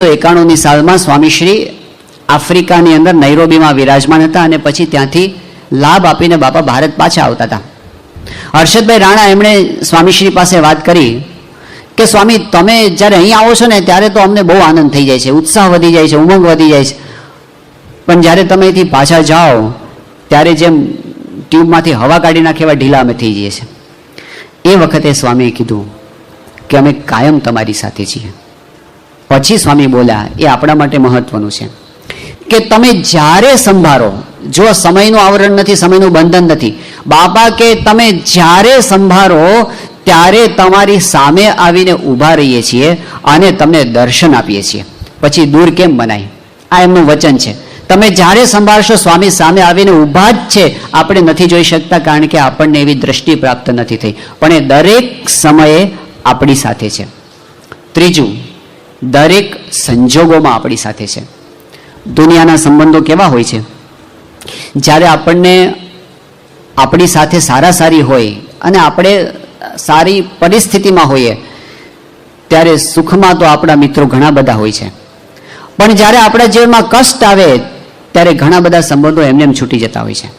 91ની સાલમાં સ્વામીશ્રી આફ્રિકાની અંદર નૈરોબીમાં વિરાજમાન હતા અને પછી ત્યાંથી લાભ આપીને બાપા ભારત પાછા આવતા હતા. હર્ષદભાઈ રાણા એમણે સ્વામીશ્રી પાસે વાત કરી કે સ્વામી, તમે જ્યારે અહીં આવો છો ને ત્યારે તો અમને બહુ આનંદ થઈ જાય છે, ઉત્સાહ વધી જાય છે, ઉમંગ વધી જાય છે, પણ જ્યારે તમે અહીંથી પાછા જાઓ ત્યારે જેમ ટ્યુબમાંથી હવા કાઢી નાખે એવા ઢીલા અમે થઈ જઈએ છીએ. એ વખતે સ્વામીએ કીધું કે અમે કાયમ તમારી સાથે છીએ. પછી સ્વામી બોલ્યા, એ આપણા માટે મહત્વનું છે કે તમે જ્યારે સંભાળો, જો સમયનું આવરણ નથી, સમયનું બંધન નથી, બાપા કે તમે જ્યારે સંભાળો ત્યારે તમારી સામે આવીને ઊભા રહીએ છીએ અને તમને દર્શન આપીએ છીએ. પછી દૂર કેમ બનાય? આ એમનું વચન છે. તમે જ્યારે સંભાળશો સ્વામી સામે આવીને ઊભા જ છે. આપણે નથી જોઈ શકતા કારણ કે આપણને એવી દ્રષ્ટિ પ્રાપ્ત નથી થઈ, પણ એ દરેક સમયે આપણી સાથે છે. ત્રીજું, દરેક સંજોગોમાં આપણી સાથે છે. દુનિયાના સંબંધો કેવા હોય છે? જ્યારે આપણને આપણી સાથે સારી હોય અને આપણે સારી પરિસ્થિતિમાં હોઈએ ત્યારે સુખમાં તો આપણા મિત્રો ઘણા બધા હોય છે, પણ જ્યારે આપણા જીવનમાં કષ્ટ આવે ત્યારે ઘણા બધા સંબંધો એમને એમ છૂટી જતા હોય છે.